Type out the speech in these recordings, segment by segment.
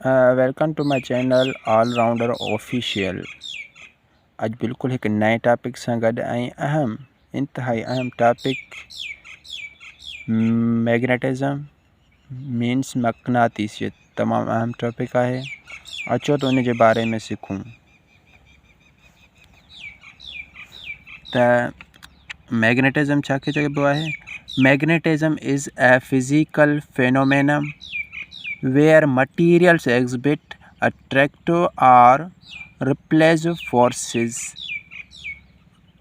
Welcome to my channel Allrounder Official. अज बिल्कुल एक नए टॉपिक से गड अहम इंतहाई अहम टॉपिक मैग्नेटिज्म मीन्स मकनातीसियत तमाम अहम टॉपिक है। अचो तो उन जे बारे में सीखूँ। त मैग्नेटिज्म छा के चइबो आहे? Magnetism is a physical phenomenon where materials exhibit attractive or repulsive forces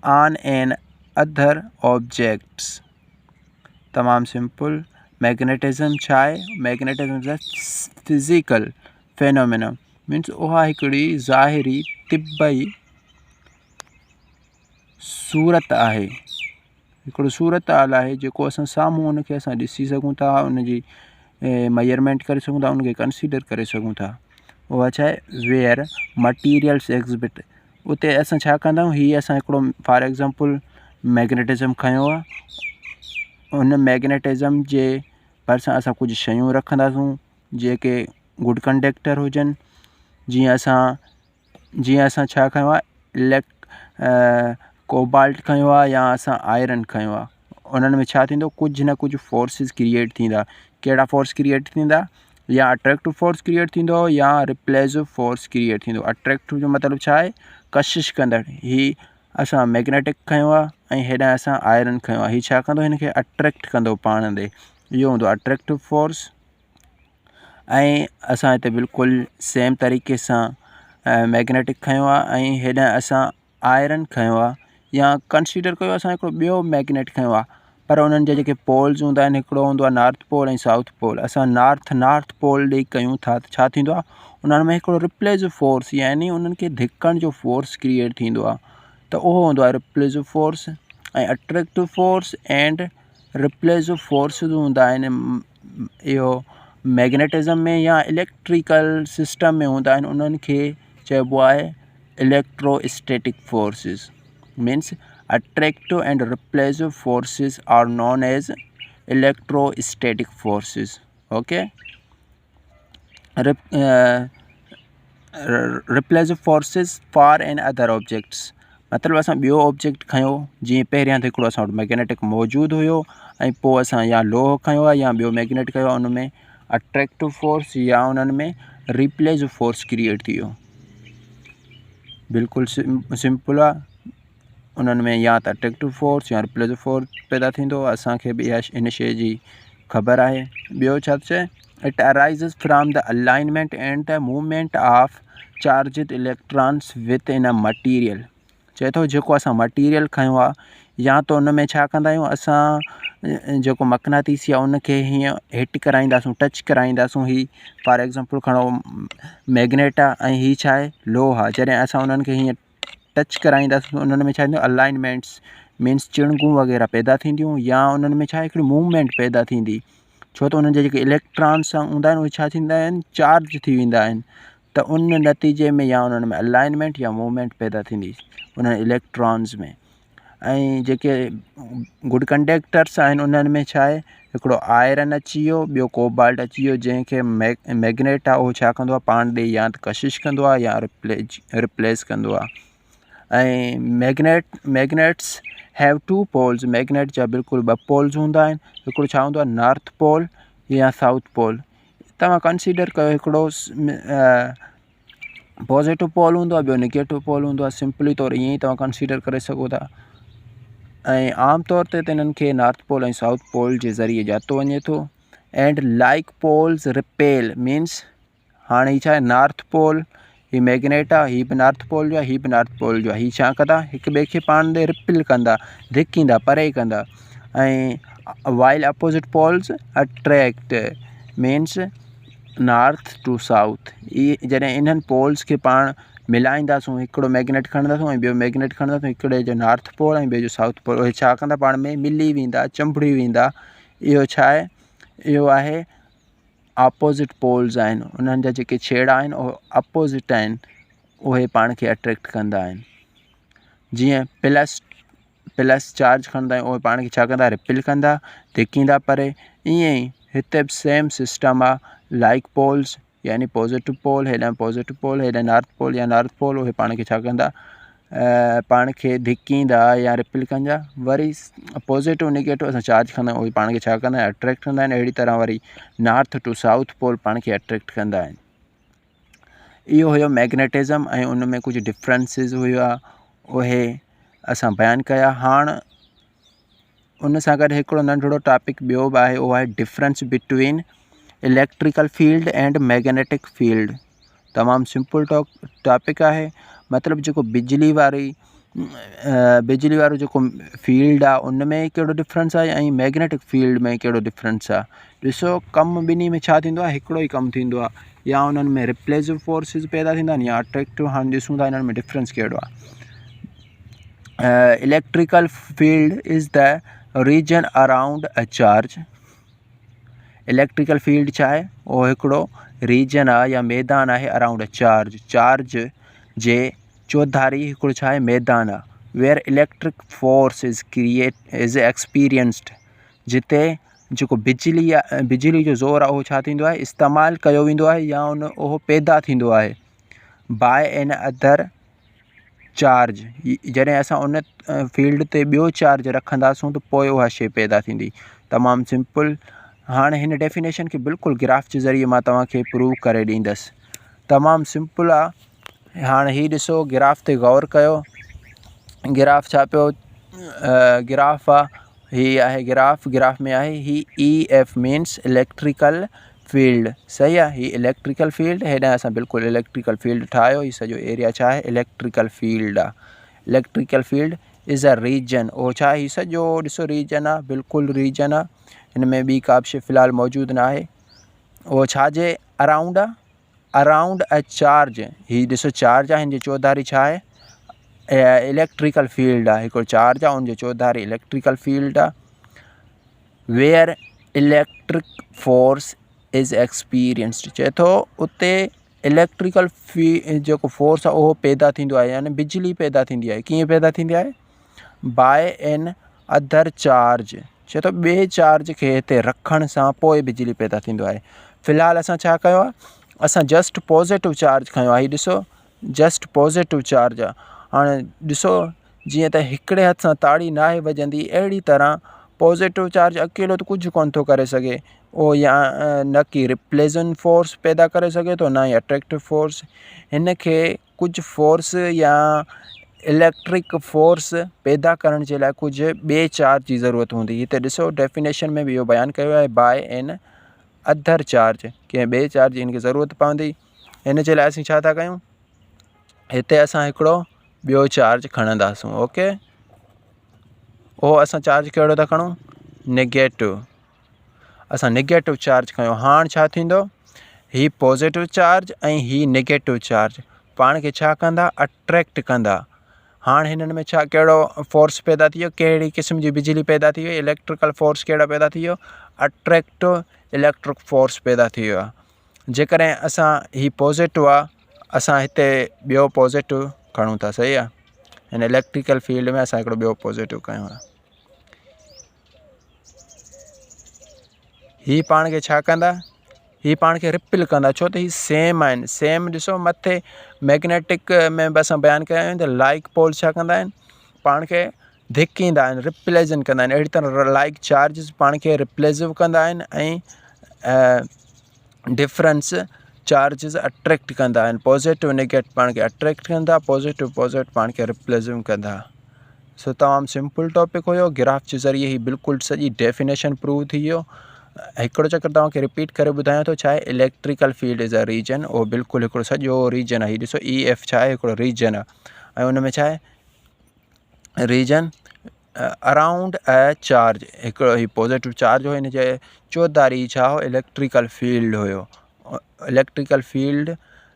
on an other objects। तमाम सिंपल। मैग्नेटिज्म छा आहे? Magnetism is a physical phenomenon means उहा हिकिड़ी ज़ाहिरी तिब्बई सूरत आहे, हिकिड़ो सूरत हाल आहे जेको असां साम्हूं उनखे असां ॾिसी सघूं था, उनजी मेजरमेंट करे सघूं था, उनखे कंसीडर करे सघूं था। उहा छा आहे? Where materials exhibit. उते असां छा कंदा आहियूं? हीअ असां हिकिड़ो फॉर एग्ज़ाम्पल मैग्नेटिज्म खयो आहे। उन मैग्नेटिज्म जे भरिसां असां कुझु शयूं रखंदासूं जेके गुड कंडक्टर हुजनि। जीअं असां छा खयो आहे? कोबाल्ट खयो आहे या असां आयरन खयो आहे। उन्हनि में छा थींदो? कुझु न कुझु फोर्सिस क्रिएट थींदा। कहिड़ा फोर्स क्रिएट थींदा? या अट्रैक्टिव फोर्स क्रिएट थींदो या रिप्लेसिव फोर्स क्रिएट थींदो। अट्रैक्टिव जो मतिलबु छा आहे? कशिश कंदड़। ही असां मैग्नेटिक खयो आहे ऐं हेॾां असां आयरन खयो आहे। हीउ छा कंदो? हिन खे अट्रैक्ट कंदो पाण ॾे। इहो हूंदो अट्रैक्टिव फोर्स। ऐं असां हिते बिल्कुलु सेम तरीक़े सां मैग्नेटिक खयो आहे ऐं हेॾां असां आयरन खयो आहे। या कंसीडर कयो असां हिकिड़ो ॿियो मैग्नेट खयो आहे, पर उन्हनि जा जेके पोल्स हूंदा आहिनि, हिकिड़ो हूंदो आहे नॉर्थ पोल ऐं साउथ पोल। असां नॉर्थ पोल ॾेई कयूं था त छा थींदो आहे? उन्हनि में हिकिड़ो रिप्लेसिव फोर्स यानी उन्हनि खे धिकण जो फोर्स क्रिएट थींदो आहे। त उहो हूंदो आहे रिप्लेसिव फोर्स। ऐं अट्रैक्टिव फोर्स एंड रिप्लेसिव फोर्स हूंदा आहिनि इहो मैग्नेटिज्म में या इलेक्ट्रिकल सिस्टम में हूंदा आहिनि। उन्हनि खे चइबो आहे electrostatic forces means attractive and repulsive forces are known as electrostatic forces। okay, repulsive forces for and other objects मतिलबु असां ॿियो ऑब्जेक्ट खयो। जीअं पहिरियां त हिकिड़ो असां वटि मैग्नेटिक मौजूदु हुयो ऐं पोइ असां या लोह खयो आहे या ॿियो मैग्नेट खयो आहे। उन में अट्रैक्टिव फोर्स या उन्हनि में रिप्लेसिव फोर्स क्रिएट थी वियो। बिल्कुलु सिंपल आहे। उन्हनि में या त अट्रैक्टिव फोर्स या रिप्लेसिव फोर्स पैदा थींदो। असांखे बि इहा इन शइ जी ख़बर आहे। ॿियो छा चए? It arises from the alignment and the movement of charged electrons within a material. चए थो जेको असां मटीरियल खयो आहे या त उन में छा कंदा आहियूं? असां जेको मकनातीसी आहे उनखे हीअं हिट कराईंदासूं, टच कराईंदासूं। ही फॉर एग्ज़ाम्पल खणो मैग्नेट आहे ऐं हीअ छा आहे? लोह आहे। जॾहिं असां उन्हनि खे हीअं टच कराईंदासीं उन्हनि में छा थींदो? अलाइनमेंट्स मीन्स चिणगूं वग़ैरह पैदा थींदियूं या उन्हनि में छा हिकिड़ी मूवमेंट पैदा थींदी। छो त उन्हनि जा जेके इलेक्ट्रॉन्स हूंदा आहिनि उहे छा थींदा आहिनि? चार्ज थी वेंदा आहिनि। त उन नतीजे में या उन्हनि में अलाइनमेंट या मूवमेंट पैदा थींदी उन्हनि इलेक्ट्रॉन्स में। ऐं जेके गुड कंडक्टर्स आहिनि उन्हनि में छा आहे? हिकिड़ो आयरन अची वियो, ॿियो कोबाल्ट अची वियो। जंहिंखे मैग्नेट आहे उहो छा कंदो आहे? पाण ॾे या त कशिश कंदो आहे या रिप्लेस कंदो आहे। ऐं magnets have two poles. Magnet जा बिल्कुलु ॿ पोल्स हूंदा आहिनि। हिकिड़ो छा हूंदो आहे? नॉर्थ पोल या साउथ पोल। तव्हां कंसीडर कयो हिकिड़ो पॉजिटिव पोल हूंदो आहे, ॿियो नेगेटिव पोल हूंदो आहे। सिंपली तौर ईअं ई तव्हां कंसीडर करे सघो था। ऐं आम तौर ते हिननि खे नॉर्थ पोल ऐं साउथ पोल जे ज़रिए ॼातो वञे थो। And like poles repel means हाणे हीअ छा आहे? नॉर्थ पोल ही मैग्नेट आहे, हीअ बि नॉर्थ पोल जो आहे, हीअ बि नॉर्थ पोल जो आहे। हीअ छा कंदा? हिक ॿिए खे पाण ॾे रिपिल कंदा, धिकींदा, परे कंदा। ऐं while opposite poles attract means north to south. इहे जॾहिं इन्हनि पोल्स खे पाण मिलाईंदासूं, हिकिड़ो मैग्नेट खणंदासूं ऐं ॿियो मैग्नेट खणंदासूं, हिकिड़े जो नॉर्थ पोल ऐं ॿिए जो साउथ पोल, उहे छा कंदा? पाण में मिली वेंदा, चंभिड़ी वेंदा। इहो छा आहे? इहो आहे अपोज़िट पोल्स आहिनि। उन्हनि जा जेके छेड़ा आहिनि उहे अपोज़िट आहिनि, उहे पाण खे अट्रैक्ट कंदा आहिनि। जीअं प्लस चार्ज खणंदा आहियूं उहे पाण खे छा कंदा? रिपिल कंदा, धिकींदा परे। ईअं ई हिते बि सेम सिस्टम आहे। लाइक पोल्स यानी पॉजिटिव पोल हेॾां पॉजिटिव पोल हेॾां नॉर्थ पोल या नॉर्थ पोल उहे पाण खे छा कंदा, पाण खे धिकींदा या रिपिल कंदा। वरी पॉजिटिव नेगेटिव असां चार्ज कंदा आहियूं उहे पाण खे छा कंदा आहिनि, अट्रैक्ट कंदा आहिनि। अहिड़ी तरह वरी नॉर्थ टू साउथ पोल पाण खे अट्रैक्ट कंदा आहिनि। इहो हुयो मैग्नेटिज़म ऐं उन में कुझु डिफरेंसिस हुआ उहे असां बयानु कया। हाणे उन सां गॾु हिकिड़ो नंढिड़ो टॉपिक ॿियो बि आहे, उहो आहे difference between electrical field and magnetic field. तमामु सिंपल टॉपिक आहे। मतिलबु जेको बिजली वारो जेको फील्ड आहे उन में कहिड़ो डिफरेंस आहे ऐं मैग्नेटिक फील्ड में कहिड़ो डिफरेंस आहे। ॾिसो कमु ॿिन्ही में छा थींदो आहे, हिकिड़ो ई कमु थींदो आहे। या उन्हनि में रिप्लेसिव फोर्सिस पैदा थींदा आहिनि या अट्रैक्टिव। हाणे ॾिसूं था इन्हनि में डिफरेंस कहिड़ो आहे। Electrical field is the region around a charge. Electrical field छा आहे, उहो हिकिड़ो रीजन आहे या मैदान आहे अराउंड अ चार्ज। चार्ज जे चौधारी हिकिड़ो छा आहे, मैदान आहे। Where electric force is experienced, जिते जेको बिजली आहे, बिजली जो ज़ोर आहे उहो छा थींदो आहे, इस्तेमालु कयो वेंदो आहे या उहो पैदा थींदो आहे बाय एन अदर चार्ज। जॾहिं असां उन फील्ड ते ॿियो चार्ज रखंदासूं त पोइ उहा शइ पैदा थींदी। तमामु सिंपल। हाणे हिन डेफिनेशन खे बिल्कुलु ग्राफ जे ज़रिए मां तव्हांखे प्रूव करे ॾींदुसि। तमामु सिंपल आहे। हाणे हीउ ॾिसो, ग्राफ ते गौर कयो। ग्राफ छा पियो, ग्राफ आहे, हीअ आहे ग्राफ में आहे ही EF मीन्स इलेक्ट्रिकल फील्ड। सही आहे, ही इलेक्ट्रिकल फील्ड। हेॾां असां बिल्कुलु इलेक्ट्रिकल फील्ड ठाहियो। ही सॼो एरिया छा आहे, इलेक्ट्रिकल फील्ड आहे। Electrical field is a region. उहो छा आहे, ही सॼो ॾिसो रीजन आहे, बिल्कुलु रीजन आहे। हिन में ॿी का बि शइ फ़िलहालु मौजूदु न आहे। उहो छाजे अराउंड आहे, अराउंड अ चार्ज। हीउ ॾिसो चार्ज आहे, हिन जी चौधारी छा आहे, इलेक्ट्रिकल फील्ड आहे। हिकिड़ो चार्ज आहे, उनजी चौधारी इलेक्ट्रिकल फील्ड आहे। Where electric force is experienced, चए थो उते इलेक्ट्रिकल जेको फोर्स आहे उहो पैदा थींदो आहे, यानी बिजली पैदा थींदी आहे। कीअं पैदा थींदी आहे, बाय एन अदर चार्ज। चए थो ॿिए चार्ज खे हिते रखण सां पोइ बिजली पैदा थींदो आहे। फ़िलहालु असां छा कयो आहे, असां जस्ट पॉज़िटिव चार्ज खयो आहे। हीउ ॾिसो जस्ट पॉज़िटिव चार्ज आहे। हाणे ॾिसो जीअं त हिकिड़े हथ सां ताड़ी नाहे वॼंदी, अहिड़ी तरह पॉज़िटिव चार्ज अकेलो त कुझु कोन थो करे सघे। उहो या न कि रिप्लेसन फोर्स पैदा करे सघे थो, न ई अट्रैक्टिव फोर्स। हिन खे कुझु फोर्स या इलेक्ट्रिक फोर्स पैदा करण जे लाइ कुझु ॿिए चार्ज जी ज़रूरत हूंदी। हिते ॾिसो डेफिनेशन में बि इहो बयानु कयो आहे, बाय एन अदर चार्ज। कंहिं ॿिए चार्ज जी हिनखे ज़रूरत पवंदी। हिन जे लाइ असीं छा था कयूं, हिते असां हिकिड़ो ॿियो चार्ज खणंदासूं। ओके, उहो असां चार्ज कहिड़ो था खणूं, नेगेटिव। असां नेगेटिव चार्ज खयो। हाणे छा थींदो, ही पॉज़िटिव चार्ज ऐं ही नेगेटिव चार्ज पाण खे छा कंदा, अट्रैक्ट कंदा। हाणे हिननि में छा कहिड़ो फोर्स पैदा थी वियो, कहिड़ी क़िस्म जी बिजली पैदा थी वई, इलेक्ट्रिकल फोर्स कहिड़ा पैदा थी वियो, अट्रैक्टिव इलेक्ट्रिक फोर्स पैदा थी वियो आहे। जेकॾहिं असां ही पॉज़िटिव आहे, असां हिते ॿियो पॉज़िटिव खणूं था। सही आहे, हिन इलेक्ट्रिकल फील्ड में असां हिकिड़ो ॿियो पॉज़िटिव कयूं था। ही पाण खे छा कंदा, ही पाण खे रिपिल कंदा, छो त ही सेम आहिनि। सेम ॾिसो मथे मैग्नेटिक में बि असां बयानु कया आहिनि त लाइक पोल छा कंदा आहिनि, पाण खे धिकींदा आहिनि, रिप्लेसन कंदा आहिनि। अहिड़ी तरह लाइक चार्जिस पाण खे रिप्लेसिव कंदा आहिनि ऐं डिफरेंस चार्जिस अट्रैक्ट कंदा आहिनि। पॉज़िटिव नेगेटिव पाण खे अट्रैक्ट कंदा, पॉज़िटिव पाण खे रिप्लेसिव कंदा। सो तमामु सिंपल टॉपिक हुयो। ग्राफ जे ज़रिए ही बिल्कुलु सॼी डेफिनेशन प्रूव थी वियो। हिकिड़ो चक्कर तव्हांखे रिपीट करे ॿुधायां थो, छा आहे electrical field is a region. उहो बिल्कुलु हिकिड़ो सॼो रीजन आहे। हीउ ॾिसो EF छा आहे, हिकिड़ो रीजन आहे ऐं उन में छा आहे, रीजन अराउंड अ चार्ज। हिकिड़ो ही पॉज़िटिव चार्ज हुयो, हिन जे चौधारी छा हो, इलेक्ट्रिकल फील्ड हुयो। इलेक्ट्रिकल फील्ड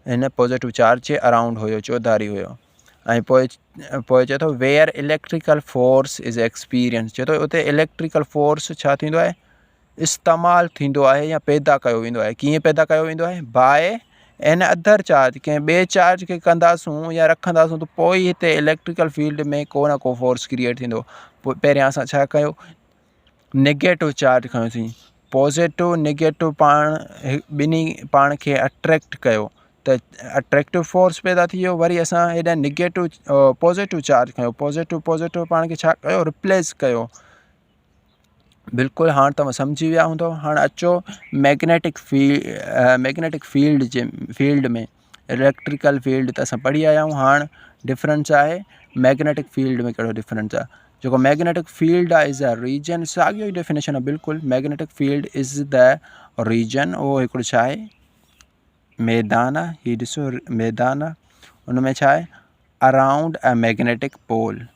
हिन पॉज़िटिव चार्ज जे अराउंड हुयो, चौधारी हुयो। ऐं पोइ चए थो where electrical force is experience. चए थो उते इलेक्ट्रिकल फोर्स छा थींदो आहे, इस्तेमालु थींदो आहे या पैदा कयो वेंदो आहे। कीअं पैदा कयो वेंदो आहे, बाय एन अदर चार्ज। कंहिं ॿिए चार्ज खे कंदासूं या रखंदासूं त पोइ हिते इलेक्ट्रिकल फील्ड में को न को फोर्स क्रिएट थींदो। पोइ पहिरियां असां छा कयो, नेगेटिव चार्ज खयोंसीं। पॉज़िटिव नेगेटिव पाण ॿिन्ही पाण खे अट्रैक्ट कयो त अट्रैक्टिव फोर्स पैदा थी वियो। वरी असां हेॾा नेगेटिव पॉज़िटिव चार्ज कयो, पॉज़िटिव पाण खे छा कयो, रिप्लेस कयो। बिल्कुलु हाणे तव्हां सम्झी विया हूंदव। हाणे अचो मैग्नेटिक फील्ड में। इलेक्ट्रिकल फील्ड त असां पढ़ी आया आहियूं। हाणे डिफरेंस आहे मैग्नेटिक फील्ड में कहिड़ो डिफरेंस आहे। जेको मैग्नेटिक फील्ड आहे इज़ अ रीजन, साॻियो ई डेफिनेशन आहे बिल्कुलु। Magnetic field is the region, उहो हिकिड़ो छा आहे, मैदान आहे। हीउ ॾिसो मैदान आहे, उन में छा आहे, अराउंड अ मैग्नेटिक पोल।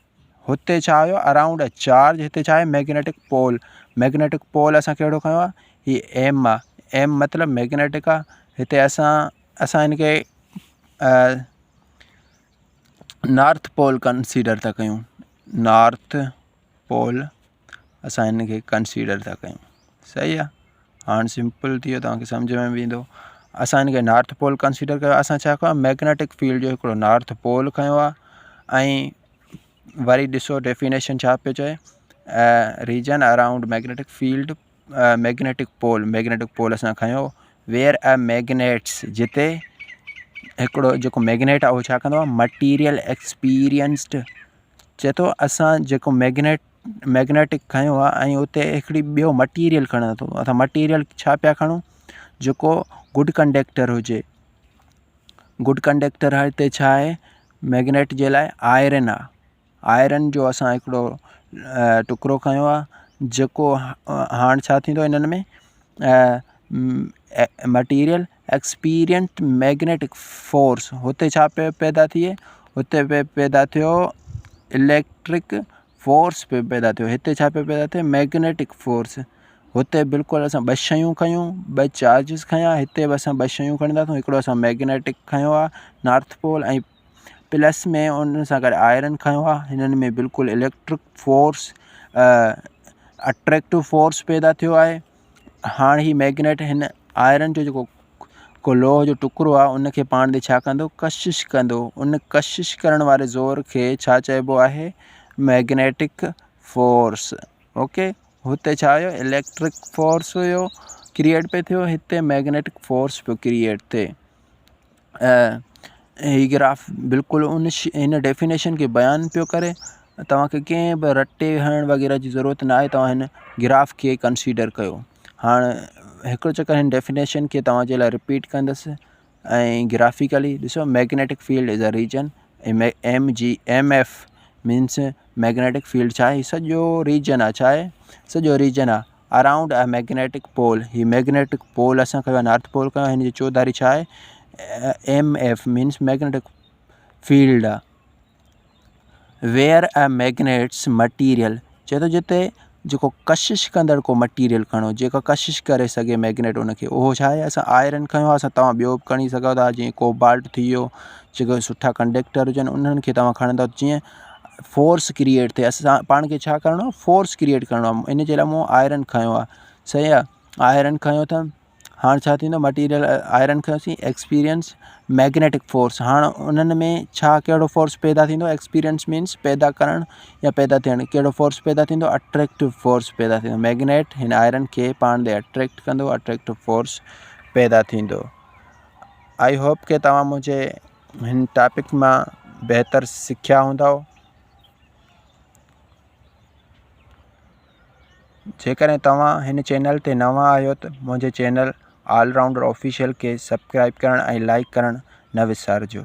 हुते छा हुयो, अराउंड अ चार्ज, हिते छा आहे, मैग्नेटिक पोल। मैग्नेटिक पोल असां कहिड़ो खयो आहे, हीउ एम आहे। एम मतिलबु मैग्नेटिक आहे। हिते असां हिनखे नॉर्थ पोल कंसीडर था कयूं। नॉर्थ पोल असां हिनखे कंसीडर था कयूं। सही आहे। हाणे सिंपल थी वियो, तव्हांखे सम्झ में बि ईंदो। असां हिनखे नॉर्थ पोल कंसीडर कयो। असां छा कयो, मैग्नेटिक फील्ड जो हिकिड़ो नॉर्थ पोल खयो आहे। ऐं वरी ॾिसो डेफिनेशन छा पियो चए, region around magnetic field, magnetic pole असां खयो वेयर अ मैग्नेट्स, जिते हिकिड़ो जेको मैग्नेट आहे उहो छा कंदो आहे, मटीरियल एक्सपीरियंस्ड। चए थो असां जेको मैग्नेटिक खयो आहे ऐं उते हिकिड़ी ॿियो मटीरियल खणो थो। असां मटीरियल छा पिया खणूं, जेको गुड कंडक्टर हुजे। गुड कंडक्टर हिते छा आहे, मैग्नेट जे लाइ आयरन आहे। आयरन जो असां हिकिड़ो टुकड़ो खयो आहे, जेको हाणे छा थींदो हिननि में, मटीरियल एक्सपीरियंस्ड मैग्नेटिक फोर्स। हुते छा पैदा थिए, हुते पैदा थियो इलेक्ट्रिक फोर्स पैदा थियो। हिते छा पैदा थिए, मैग्नेटिक फोर्स। हुते बिल्कुलु असां ॿ शयूं खयूं, ॿ चार्जिस खयां। हिते बि असां ॿ शयूं खणंदासीं। हिकिड़ो असां मैग्नेटिक खयो आहे नॉर्थ पोल, ऐं प्लस में उन सां गॾु आयरन खयो आहे। हिननि में बिल्कुलु इलेक्ट्रिक फोर्स, अट्रैक्टिव फोर्स पैदा थियो आहे। हाणे ही मैग्नेट हिन आयरन जो जेको लोह जो टुकड़ो आहे उनखे पाण ॾे छा कंदो, कशिश कंदो। उन कशिश करण वारे ज़ोर खे छा चइबो आहे, मैग्नेटिक फोर्स। ओके, हुते छा हुयो, इलेक्ट्रिक फोर्स हुयो क्रिएट पियो थियो, हिते मैग्नेटिक फोर्स पियो क्रिएट थिए। हीउ ग्राफ बिल्कुलु हिन डेफिनेशन खे बयानु पियो करे। तव्हांखे कंहिं बि रटे हणण वग़ैरह जी ज़रूरत न आहे, तव्हां हिन ग्राफ खे कंसीडर कयो। हाणे हिकिड़ो चकर हिन डेफिनेशन खे तव्हांजे लाइ रिपीट कंदुसि ऐं ग्राफिकली ॾिसो। Magnetic field is a region, MF means magnetic field छा आहे, सॼो रीजन आहे। छा आहे, सॼो रीजन आहे अराउंड अ मैग्नेटिक पोल। हीउ मैग्नेटिक पोल असां कयो आहे, नॉर्थ पोल कयो। हिन जी चौधारी छा आहे, MF मीन्स मैग्नेटिक फील्ड आहे। वेयर अ मैग्नेट्स मटीरियल, चए थो जिते जेको कशिश कंदड़ को मटीरियल खणो, जेका कशिश करे सघे मैग्नेट उनखे, उहो छा आहे, असां आयरन खयो आहे। असां तव्हां ॿियो बि खणी सघो था, जीअं कोबाल्ट थी वियो, जेको सुठा कंडक्टर हुजनि उन्हनि खे तव्हां खणंदा, जीअं फोर्स क्रिएट थिए। असां पाण खे छा करिणो आहे, फोर्स क्रिएट करिणो आहे। इन जे लाइ मूं आयरन खयो आहे। सही आहे, आयरन खयो त हाणे छा थींदो, मटीरियल आयरन खयोसीं, एक्सपीरियंस मैग्नेटिक फोर्स। हाणे उन्हनि में छा कहिड़ो फोर्स पैदा थींदो, एक्सपीरियंस मीन्स पैदा करणु या पैदा थियणु। कहिड़ो फोर्स पैदा थींदो, अट्रैक्टिव फोर्स पैदा थींदो। मैग्नेट हिन आयरन खे पाण ॾे अट्रैक्ट कंदो, अट्रैक्टिव फोर्स पैदा थींदो। आई होप कि तव्हां मुंहिंजे हिन टॉपिक मां बहितर सिखिया हूंदव। जेकॾहिं तव्हां हिन चैनल ते नवां आहियो त मुंहिंजे चैनल ऑलराउंडर ऑफिशियल खे सब्सक्राइब करणु ऐं लाइक करणु न विसारिजो।